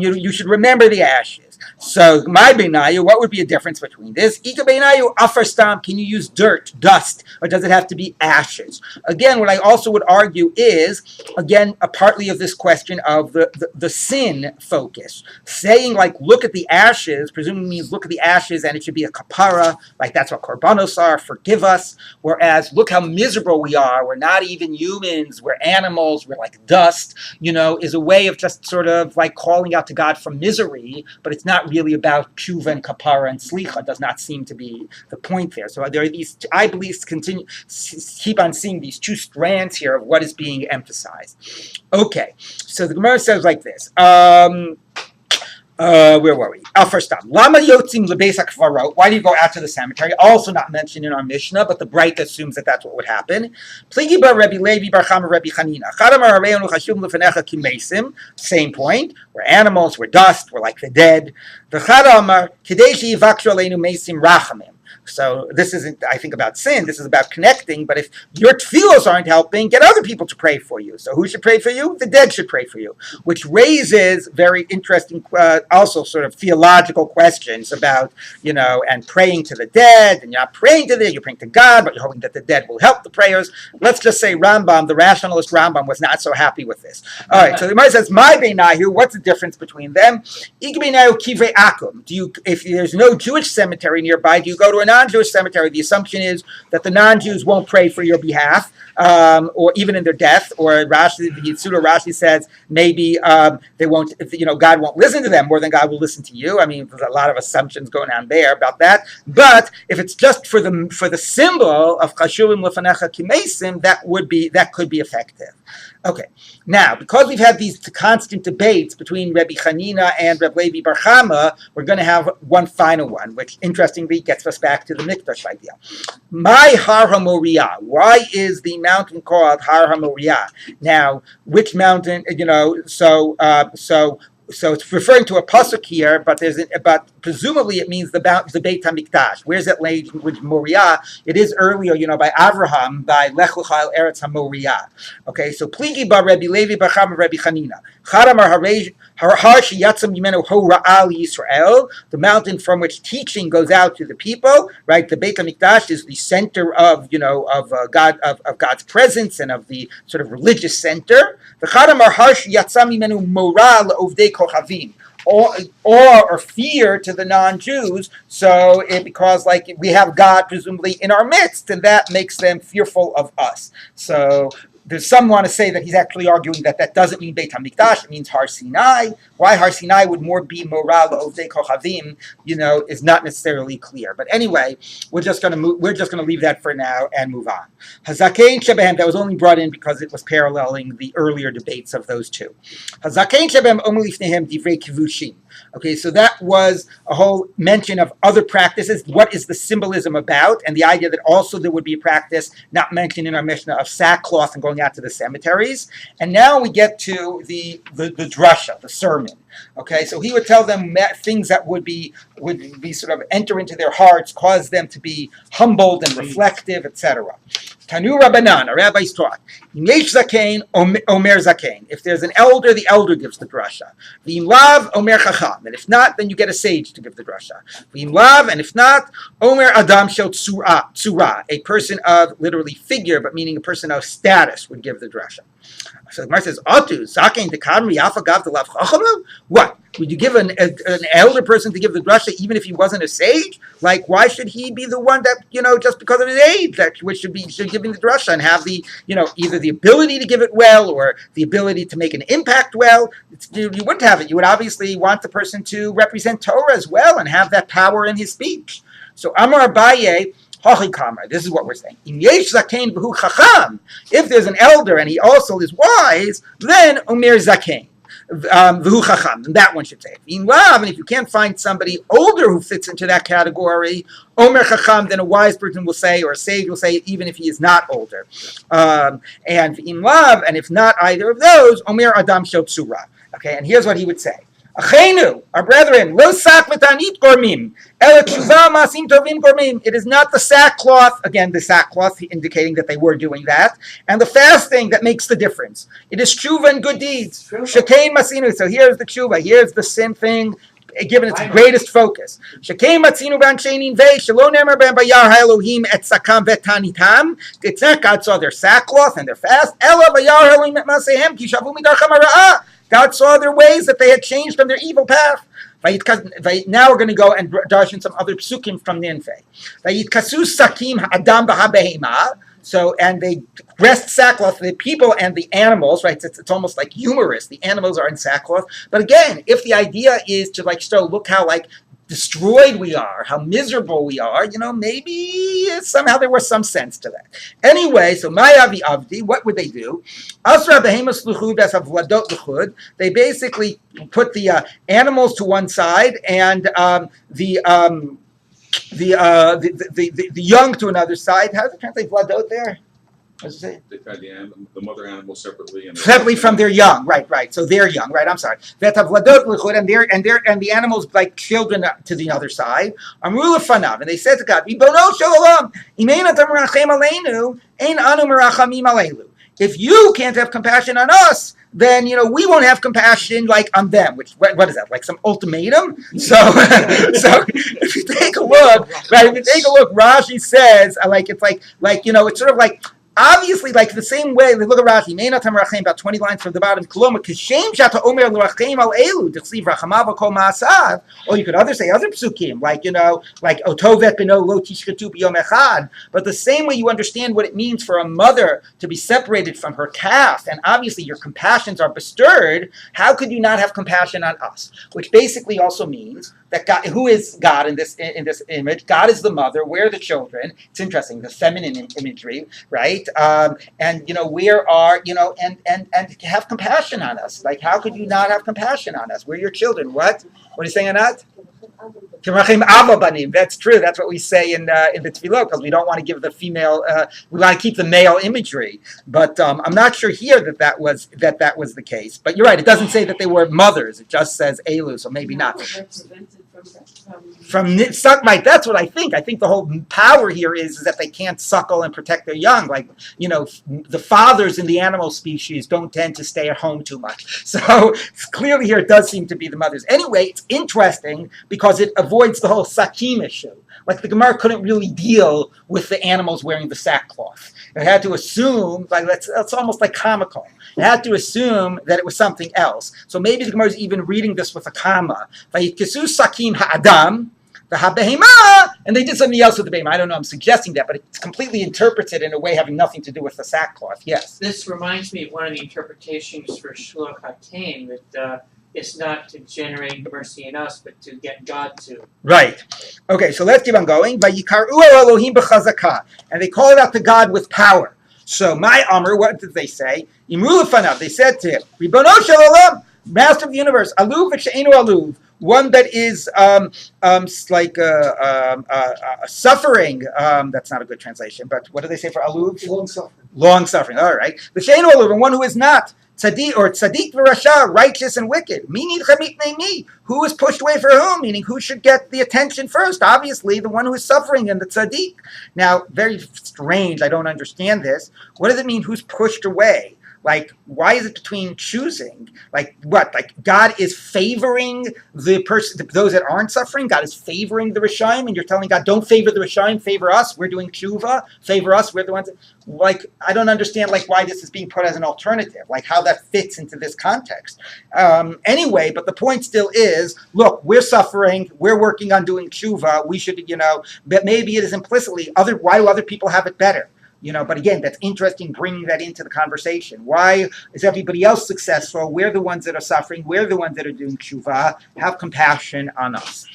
You should remember the ashes. So, my beinayu, what would be a difference between this? Ika beinayu afar stam, can you use dirt, dust, or does it have to be ashes? Again, what I also would argue is, again, a partly of this question of the sin focus. Saying, like, look at the ashes, presumably means look at the ashes and it should be a kapara, like that's what korbanos are, forgive us. Whereas, look how miserable we are, we're not even humans, we're animals, we're like dust, is a way of just sort of like calling out to God from misery, but it's not really about tshuva and kapara and slicha. Does not seem to be the point there. So there are these, I believe, keep on seeing these two strands here of what is being emphasized. Okay, so the Gemara says like this. Where were we? First time. Lama yotzim lebeis hakvarot. Why do you go out to the cemetery? Also not mentioned in our Mishnah, but the Bright assumes that that's what would happen. Pligi bar Rabbi Levi bar Chama Rabbi Chanina. Chadamar hareinu chashum lefenecha kimesim. Same point. We're animals. We're dust. We're like the dead. V'chadamar kidei sheyivakshu aleinu mesim rachamim. So this isn't, I think, about sin. This is about connecting. But if your tefillos aren't helping, get other people to pray for you. So who should pray for you? The dead should pray for you. Which raises very interesting, also sort of theological questions about, and praying to the dead. And you're not praying to the dead, you're praying to God, but you're hoping that the dead will help the prayers. Let's just say Rambam, the rationalist Rambam, was not so happy with this. All right, so the Gemara says, my beinayu, what's the difference between them? Ik beinayu kivrei akum. If there's no Jewish cemetery nearby, do you go to a non-Jewish cemetery? The assumption is that the non-Jews won't pray for your behalf, or even in their death. Or Rashi, the Yitzudah Rashi says maybe they won't. God won't listen to them more than God will listen to you. I mean, there's a lot of assumptions going on there about that. But if it's just for the symbol of Chashuvim Lefanecha Kimesim, that could be effective. Okay, now, because we've had these constant debates between Rabbi Chanina and Rabbi Levi Bar Chama, we're going to have one final one, which interestingly gets us back to the Mikdash idea. My Har HaMoriah. Why is the mountain called Har HaMoriah? Now, which mountain, so it's referring to a pasuk here, but presumably it means the Beit HaMikdash. Where's that language Moriah? It is earlier, by Avraham, by Lech Lecha El Eretz HaMoriah. Okay, so Pligi bar Rabbi Levi bar Chama Rabbi Chanina. Chadamar Har Sheyatzam Yimenu Ho Ra'al Yisrael, the mountain from which teaching goes out to the people. Right, the Beit HaMikdash is the center of God's presence and of the sort of religious center. The Chadamar Har Sheyatzam Yimenu Moral Ovdei Kochavim, or fear to the non-Jews, because we have God presumably in our midst, and that makes them fearful of us. So there's some want to say that he's actually arguing that doesn't mean Beit HaMikdash, it means Har Sinai. Why Har Sinai would more be moral Ovdei Kochavim, is not necessarily clear. But anyway, we're just going to leave that for now and move on. Hazakein Shebehem, that was only brought in because it was paralleling the earlier debates of those two. Hazakein Shebehem Omer Lifnehem Divrei Kivushim. Okay, so that was a whole mention of other practices. What is the symbolism about? And the idea that also there would be a practice not mentioned in our Mishnah of sackcloth and going out to the cemeteries. And now we get to the drasha, the sermon. Okay, so he would tell them things that would be sort of enter into their hearts, cause them to be humbled and reflective, etc. Tanu Rabbanan, our rabbis taught, Yesh Zakein, Omer Zakein. If there's an elder, the elder gives the drasha. V'im Lav, Omer Chacham. And if not, then you get a sage to give the drasha. V'im Lav, and if not, Omer Adam Shel Tsura, a person of literally figure, but meaning a person of status would give the drasha. So the Gemara says, Atu, Zakein Dekadri Yafa Gav Delav Chachamim? What? Would you give an elder person to give the drasha even if he wasn't a sage? Like, why should he be the one that, just because of his age, should give the drasha and have the, either the ability to give it well or the ability to make an impact well? You wouldn't have it. You would obviously want the person to represent Torah as well and have that power in his speech. So Amar Abaye, this is what we're saying. If there's an elder and he also is wise, then Omer Zakein. V'hu chacham, and that one should say. In love, and if you can't find somebody older who fits into that category, Omer chacham, then a wise person will say, or a sage will say, even if he is not older. And in love, and if not either of those, Omer adam shel tzura. Okay, and here's what he would say. Achenu, our brethren, lo sak v'tanit gormim, ela tshuva masim tovim gormim. It is not the sackcloth, again, the sackcloth indicating that they were doing that, and the fasting that makes the difference. It is tshuva and good deeds. Shekein masinu. So here's the tshuva, here's the sin thing, given its greatest focus. Shekein matzinu b'anshenin vei, shelo nemer ben bayar ha'elohim et sakam v'tanitam. It's not God saw their sackcloth and their fast. Ela bayar ha'elohim et masehem, ki shavu midarcham hara'ah. God saw their ways, that they had changed from their evil path. Now we're going to go and dash in some other psukim from Ninfei. So, and they dressed sackcloth, the people and the animals, right? It's almost like humorous. The animals are in sackcloth. But again, if the idea is to show, look how destroyed we are, how miserable we are, maybe somehow there was some sense to that. Anyway, so Mayavi Avdi, what would they do? They basically put the animals to one side and the young to another side. How does it translate vladot there? What does it say? They tied the mother animal separately and separately from their young, right. So they're young, right? I'm sorry. And the animals like children to the other side. Amru lefanav, and they said to God, Ribono shel olam, imein atam merachem aleinu, ein anu merachamim aleilu. If you can't have compassion on us, then we won't have compassion on them. Which what is that? Like some ultimatum? So if you take a look, right? If you take a look, Rashi says it's sort of like. Obviously, the same way, look at Rashi, about 20 lines from the bottom, or you could say other psukim, like Otovet beno lo tishketu b'yom echad. But the same way you understand what it means for a mother to be separated from her calf, and obviously your compassions are bestirred, how could you not have compassion on us? Which basically also means that God, who is God in this image? God is the mother. We're the children. It's interesting, the feminine imagery, right? And we are, and have compassion on us. How could you not have compassion on us? We're your children. What are you saying, Anat? That's true. That's what we say in the tefillah, because we don't want to give the female. We want to keep the male imagery. But I'm not sure here that was the case. But you're right. It doesn't say that they were mothers. It just says elu, so maybe not. From right, that's what I think. I think the whole power here is that they can't suckle and protect their young. The fathers in the animal species don't tend to stay at home too much. So clearly here it does seem to be the mothers. Anyway, it's interesting because it avoids the whole sakim issue. The Gemara couldn't really deal with the animals wearing the sackcloth. It had to assume, that's almost like comical. It had to assume that it was something else. So maybe the Gemara is even reading this with a comma. Vayitkesu sakim ha'adam, v'ha'behema, and they did something else with the behema. I don't know, I'm suggesting that, but it's completely interpreted in a way having nothing to do with the sackcloth. Yes? This reminds me of one of the interpretations for Shluch HaTaim, that it's not to generate mercy in us, but to get God to. Right. Okay, so let's keep on going. Vayikaru Elohim b'chazakah, and they call it out to God with power. So my Amr, what did they say? Imru lefanav, they said to him, Ribono shel olam, Master of the universe, aluv v'she'enu aluv, one that is suffering. That's not a good translation, but what do they say for aluv? Long suffering. Long suffering. All right. V'she'enu aluv, and one who is not. Tzaddik v'rasha, righteous and wicked. Me, who is pushed away for whom? Meaning, who should get the attention first? Obviously, the one who is suffering and the tzaddik. Now, very strange. I don't understand this. What does it mean? Who's pushed away? Why is it between choosing? What? God is favoring the person, those that aren't suffering. God is favoring the Rishayim, and you're telling God, don't favor the Rishayim, favor us. We're doing tshuva. Favor us. We're the ones. I don't understand why this is being put as an alternative. How that fits into this context. Anyway, but the point still is, look, we're suffering. We're working on doing tshuva. We should, but maybe it is implicitly why do other people have it better? But again, that's interesting bringing that into the conversation. Why is everybody else successful? We're the ones that are suffering. We're the ones that are doing tshuva. Have compassion on us.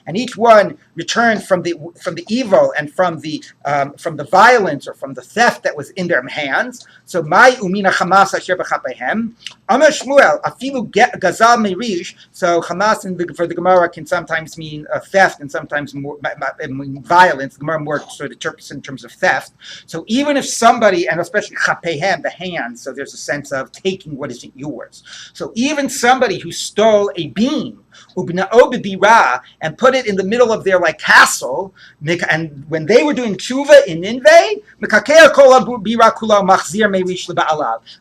And each one returned from the evil and from the violence or from the theft that was in their hands. So my umina chamas asher b'chapehem. Amar Shmuel afilu gazal merish. So chamas for the Gemara can sometimes mean theft and sometimes more violence. The Gemara more sort of interprets in terms of theft. So even if somebody, and especially chapehem, the hands, so there's a sense of taking what isn't yours. So even somebody who stole a beam and put it in the middle of their castle, and when they were doing tshuva in Nineveh,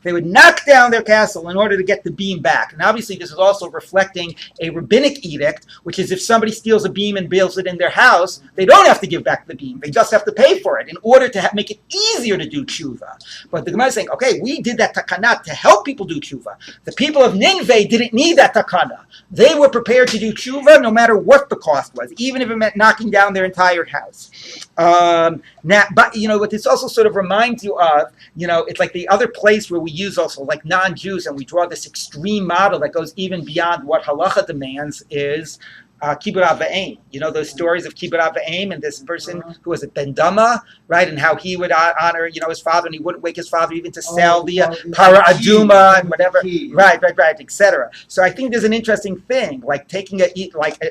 they would knock down their castle in order to get the beam back. And obviously this is also reflecting a rabbinic edict, which is if somebody steals a beam and builds it in their house, they don't have to give back the beam. They just have to pay for it in order to make it easier to do tshuva. But the Gemara is saying, okay, we did that takana to help people do tshuva. The people of Nineveh didn't need that takana. They were prepared to do tshuva no matter what the cost was, even if it meant knocking down their entire house. But what this also sort of reminds you of, it's like the other place where we use also like non-Jews, and we draw this extreme model that goes even beyond what halacha demands is Kibbur Ava'im. Those stories of Kibbur Ava'im and this person who was a Ben Dama, right? And how he would honor, his father, and he wouldn't wake his father even to sell the Para Aduma and whatever. Right, etc. So I think there's an interesting thing, like taking an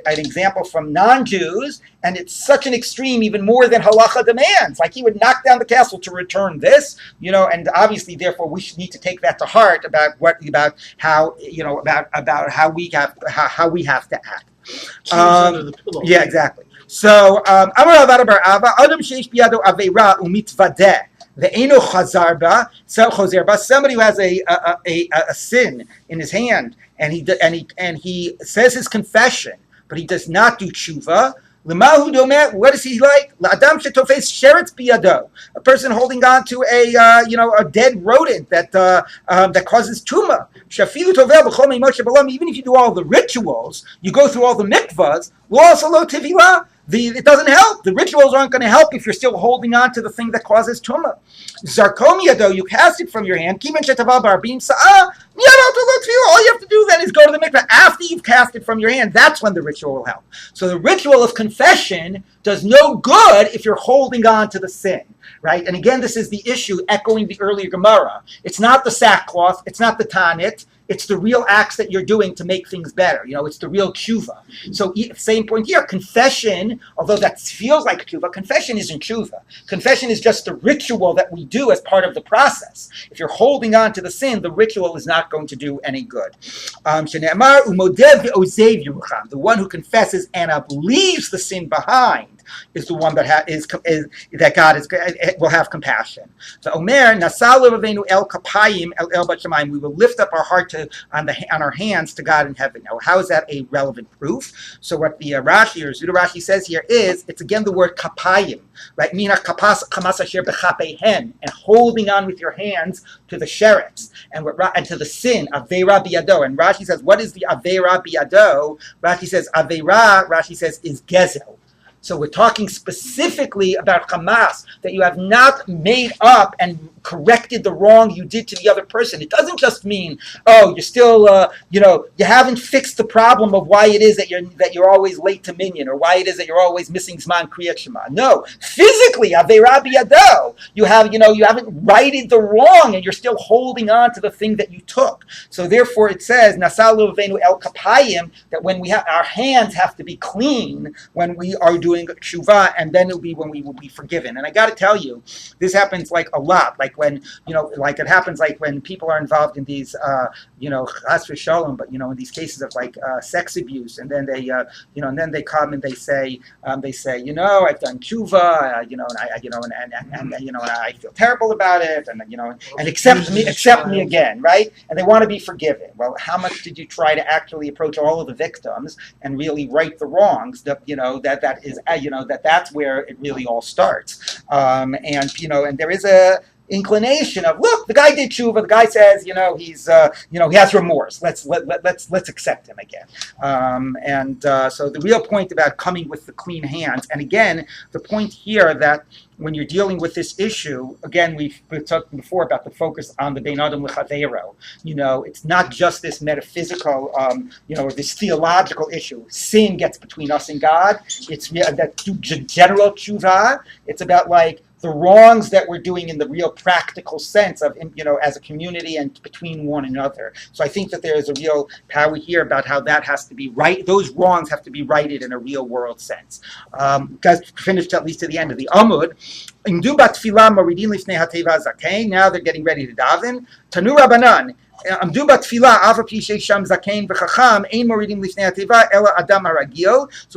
example from non-Jews, and it's such an extreme, even more than halacha demands. Like he would knock down the castle to return this, and obviously, therefore, we should need to take that to heart about how we have to act. Yeah, exactly. So, Amar Avad Bar Ava, Adam sheish biyado aveira umitvadeh ve'eno chazar ba, somebody who has a sin in his hand, and he says his confession, but he does not do tshuva. L'mahu domer, what is he like? L'adam shetofes sheretz biyado, a person holding on to a dead rodent that causes tumah. Shafilu tovel b'chol meimot shebalom, even if you do all the rituals, you go through all the mikvahs, lo also lo tivila. It doesn't help. The rituals aren't going to help if you're still holding on to the thing that causes tumah. Zarkomia, though, you cast it from your hand. All you have to do then is go to the mikvah after you've cast it from your hand. That's when the ritual will help. So the ritual of confession does no good if you're holding on to the sin, right? And again, this is the issue, echoing the earlier Gemara. It's not the sackcloth. It's not the Taanit. It's the real acts that you're doing to make things better. It's the real tshuva. So same point here. Confession, although that feels like tshuva, confession isn't tshuva. Confession is just the ritual that we do as part of the process. If you're holding on to the sin, the ritual is not going to do any good. The one who confesses and leaves the sin behind is the one that that God will have compassion. So Omer Nasalu Avenu El Kapayim El Batshamayim. We will lift up our heart on our hands to God in heaven. Now, how is that a relevant proof? So what the Rashi or Zuda Rashi says here is it's again the word kapayim, right? Mina kamas asher bechapehem, and holding on with your hands to the sheretz and to the sin aveira biyado. And Rashi says, what is the aveira biyado? Rashi says aveira. Rashi says is gezel. So we're talking specifically about Hamas, that you have not made up and corrected the wrong you did to the other person. It doesn't just mean, you're still, you haven't fixed the problem of why it is that you're always late to minyan, or why it is that you're always missing Zman Kriyat Shema. No, physically, Aveira biyado, you haven't righted the wrong, and you're still holding on to the thing that you took. So therefore, it says Nasalu Avenu El Kapayim, that when our hands have to be clean when we are doing tshuva, and then it'll be when we will be forgiven. And I got to tell you, this happens like a lot. Like when it happens like when people are involved in these chas v'shalom, but in these cases of like sex abuse, and then they and then they come and they say I've done tshuva, and I feel terrible about it, and accept me again, right? And they want to be forgiven. Well, how much did you try to actually approach all of the victims and really right the wrongs? That's where it really all starts. And there is inclination of, look, the guy did tshuva. The guy says, he's he has remorse. Let's accept him again. So the real point about coming with the clean hands, and again, the point here that when you're dealing with this issue, again, we've talked before about the focus on the Bein Adam L'Chaveiro. It's not just this metaphysical, or this theological issue. Sin gets between us and God. It's that general tshuva. It's about like the wrongs that we're doing in the real practical sense of, as a community and between one another. So I think that there is a real power here about how that has to be right. Those wrongs have to be righted in a real world sense. Guys, finished at least to the end of the Amud. Now they're getting ready to daven. Tanu Rabbanan. So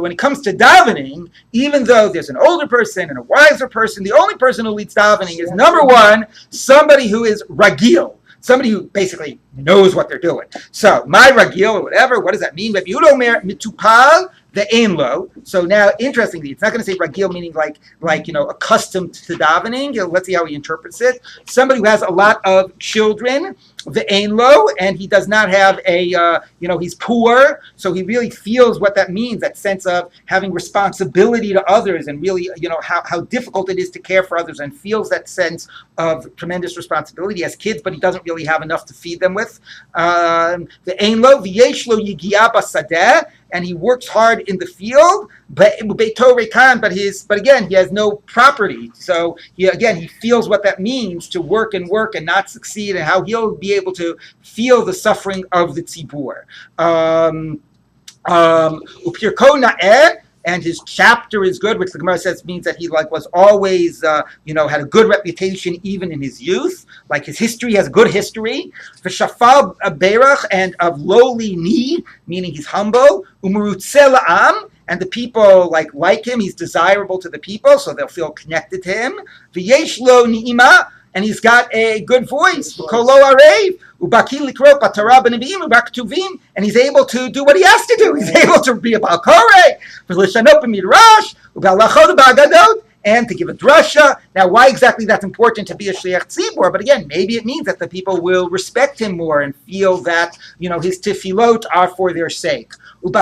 when it comes to davening, even though there's an older person and a wiser person, the only person who leads davening is number one, somebody who is ragil, somebody who basically knows what they're doing. So my ragil or whatever, what does that mean? Rabbi Yehuda omer mitupal ve'enlo. So now, interestingly, it's not going to say ragil meaning like accustomed to davening. Let's see how he interprets it. Somebody who has a lot of children, ve'enlo, and he does not have he's poor, so he really feels what that means, that sense of having responsibility to others and really, how difficult it is to care for others, and feels that sense of tremendous responsibility. He has kids, but he doesn't really have enough to feed them with. Ve'enlo v'yeshlo yigia basadeh, and he works hard in the field, but again, he has no property. So he feels what that means to work and not succeed, and how he'll be able to feel the suffering of the tzibur. Upirko na'eh, and his chapter is good, which the Gemara says means that he was always, had a good reputation even in his youth. Like his history has a good history. V'shafal berach, and of lowly knee, meaning he's humble. Umurutze la'am, and the people like him. He's desirable to the people, so they'll feel connected to him. V'yesh lo ni'ima, and he's got a good voice. V'kolo arev. And he's able to do what he has to do. He's able to be a balkore, and to give a drasha. Now, why exactly that's important to be a shliach tzibur? But again, maybe it means that the people will respect him more and feel that his tefillot are for their sake. And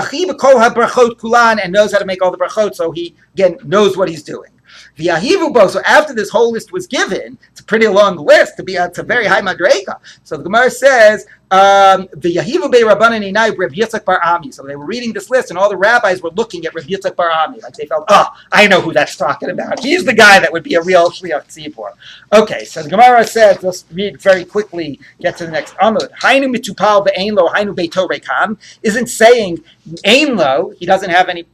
knows how to make all the brachot, so he again knows what he's doing. So after this whole list was given, it's a pretty long list it's a very high madrega. So the Gemara says, the Yahivu be Rabbanan Einai Rabbi Yitzchak Bar Ami. So they were reading this list, and all the rabbis were looking at Rabbi Yitzchak Bar Ami, like they felt, I know who that's talking about. He's the guy that would be a real shliach tzibur. Okay, so the Gemara says, let's read very quickly, get to the next Amud. Hainu mitupal ve'einlo hainu beito rekam isn't saying einlo, he doesn't have any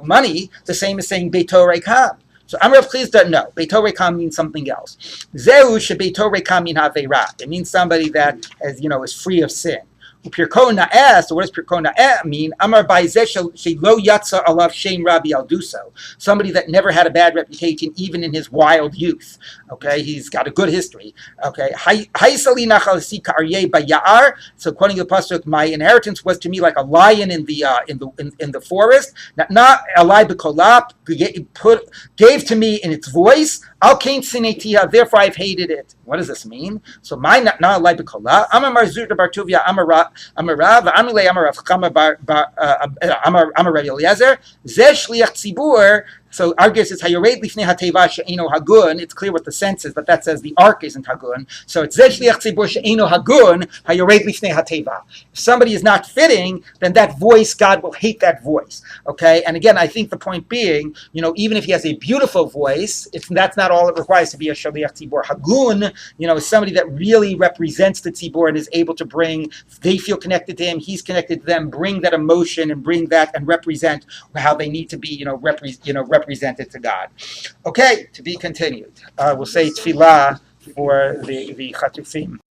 money, the same as saying beito rekam. So Amar Rav Chisda, no. Beito rekam means something else. Zehu shebeito rekam min haveira. It means somebody that is free of sin. Upirko na'eh, so what does pirko na'eh mean? Amar ba'izeh shelo yatsa alav shem Rabbi alduso. Somebody that never had a bad reputation even in his wild youth. Okay, he's got a good history. Okay, haisali nachalasi ka'aryeh bayar. So quoting the pasuk, my inheritance was to me like a lion in the forest. Not alai b'kolap, gave to me in its voice. Al kain sinetiha, therefore I've hated it. What does this mean? So my not alai b'kolap. Amar marzur bar tuvia amar Rav, Amile Amar Rav Chama Amar Rabbi Eliezer, Zeh Shliach Tzibur. So Argus is Hayored Lifnei Hateva She'eno Hagun. It's clear what the sense is, but that says the ark isn't Hagun. So it's Zeh Shliach Tzibur She'eno Hagun Hayored Lifnei Hateva. If somebody is not fitting, then that voice, God will hate that voice. Okay, and again, I think the point being, even if he has a beautiful voice, that's not all it requires to be a Shliach Tzibur. Hagun, is somebody that really represents the Tzibur and is able to bring. They feel connected to him. He's connected to them. Bring that emotion and bring that and represent how they need to be, represented to God. Okay, to be continued. We'll say tefillah for the Chatufim.